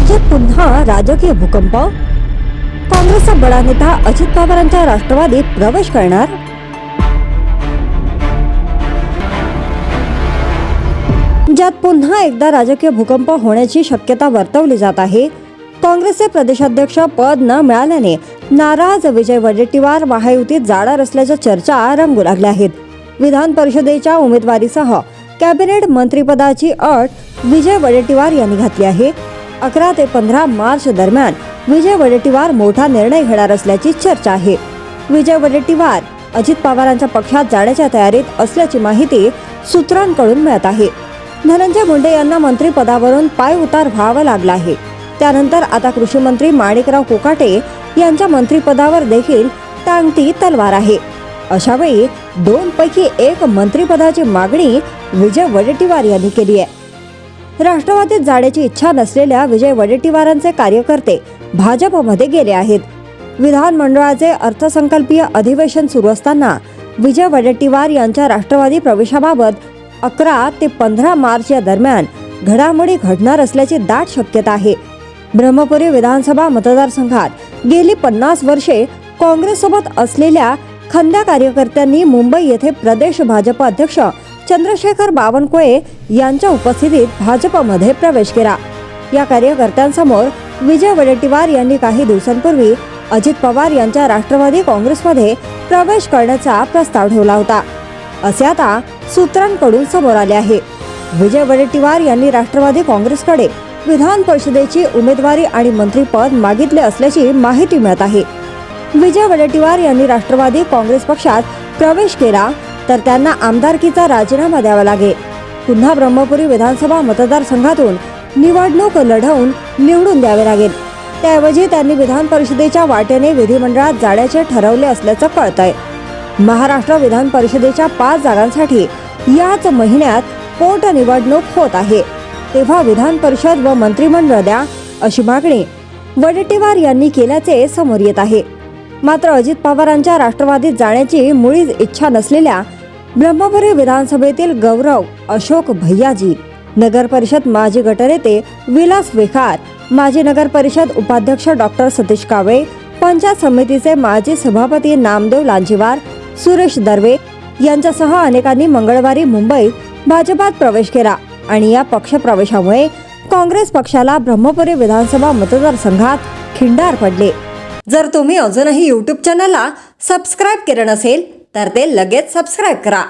राज्यात पुन्हा राजकीय भूकंप. काँग्रेसचा बडा नेता अजित पवारांच्या राष्ट्रवादीत प्रवेश करणार. ज्यात पुन्हा एकदा राजकीय भूकंप होण्याची शक्यता वर्तवली जात आहे. काँग्रेसचे प्रदेशाध्यक्ष पद न मिळाल्याने नाराज विजय वडेट्टीवार महायुतीत जाणार असल्याच्या चर्चा रंगू लागल्या आहेत. विधान परिषदेच्या उमेदवारीसह कॅबिनेट मंत्रिपदाची अट विजय वडेट्टीवार यांनी घातली आहे. 11 ते 15 मार्च दरम्यान विजय वडेट्टीवार मोठा निर्णय घेणार असल्याची चर्चा आहे. विजय वडेट्टीवार अजित पवारांच्या पक्षात जाण्याच्या तयारीत असल्याची माहिती सूत्रांकडून मिळत आहे. धनंजय मुंडे यांना मंत्रिपदावरून पायउतार व्हावं लागलं आहे. त्यानंतर आता कृषी मंत्री माणिकराव कोकाटे यांच्या मंत्रिपदावर देखील टांगती तलवार आहे. अशावेळी 2 पैकी 1 मंत्रिपदाची मागणी विजय वडेट्टीवार यांनी केली आहे. राष्ट्रवादीत जाण्याची इच्छा नसलेल्या विजय वडेट्टीवारांचे कार्यकर्ते भाजपमध्ये गेले आहेत. विधानमंडळाचे अर्थसंकल्पीय अधिवेशन सुरू असताना विजय वडेट्टीवार यांच्या राष्ट्रवादी प्रवेशाबाबत 11 ते 15 मार्च या दरम्यान घडामोडी घडणार असल्याची दाट शक्यता आहे. ब्रह्मपुरी विधानसभा मतदारसंघात गेली 50 वर्षे काँग्रेससोबत असलेल्या खंद्या कार्यकर्त्यांनी मुंबई येथे प्रदेश भाजप अध्यक्ष चंद्रशेखर बावनकुळे यांच्या उपस्थितीत भाजपमध्ये प्रवेश केला. या कार्यकर्त्यांसमोर विजय वडेट्टीवार यांनी काही दिवसांपूर्वी अजित पवार यांच्या राष्ट्रवादी काँग्रेसमध्ये प्रवेश करण्याचा प्रस्ताव ठेवला होता, असे आता सूत्रांकडून समोर आले आहे. विजय वडेट्टीवार यांनी राष्ट्रवादी काँग्रेसकडे विधान परिषदेची उमेदवारी आणि मंत्रिपद मागितले असल्याची माहिती मिळत आहे. विजय वडेट्टीवार यांनी राष्ट्रवादी काँग्रेस पक्षात प्रवेश केला तर त्यांना आमदारकीचा राजीनामा द्यावा लागेल. पुन्हा ब्रह्मपुरी विधानसभा मतदारसंघातून निवडणूक लढवून निवडून द्यावे लागेल. त्याऐवजी त्यांनी विधान परिषदेच्या वाटेने विधिमंडळात जाण्याचे ठरवले असल्याचं कळतंय. महाराष्ट्र विधान परिषदेच्या 5 जागांसाठी याच महिन्यात पोटनिवडणूक होत आहे. तेव्हा विधान परिषद व मंत्रिमंडळ द्या अशी मागणी वडेट्टीवार यांनी केल्याचे समोर येत आहे. मात्र अजित पवारांच्या राष्ट्रवादीत जाण्याची मुळीच इच्छा नसलेल्या ब्रह्मपुरी विधानसभेतील गौरव अशोक भैयाजी, नगर परिषद माजी गटनेते विलास वेखार, माजी नगर परिषद उपाध्यक्ष डॉक्टर सतीश कावळे, पंचायत समितीचे माजी सभापती नामदेव लांजेवार, सुरेश दर्वे यांच्यासह अनेकांनी मंगळवारी मुंबईत भाजपात प्रवेश केला आणि या पक्ष प्रवेशामुळे काँग्रेस पक्षाला ब्रह्मपुरी विधानसभा मतदारसंघात खिंडार पडले. जर तुम्ही अजूनही YouTube चॅनलला सबस्क्राईब केलं नसेल तर ते लगेच सबस्क्राईब करा.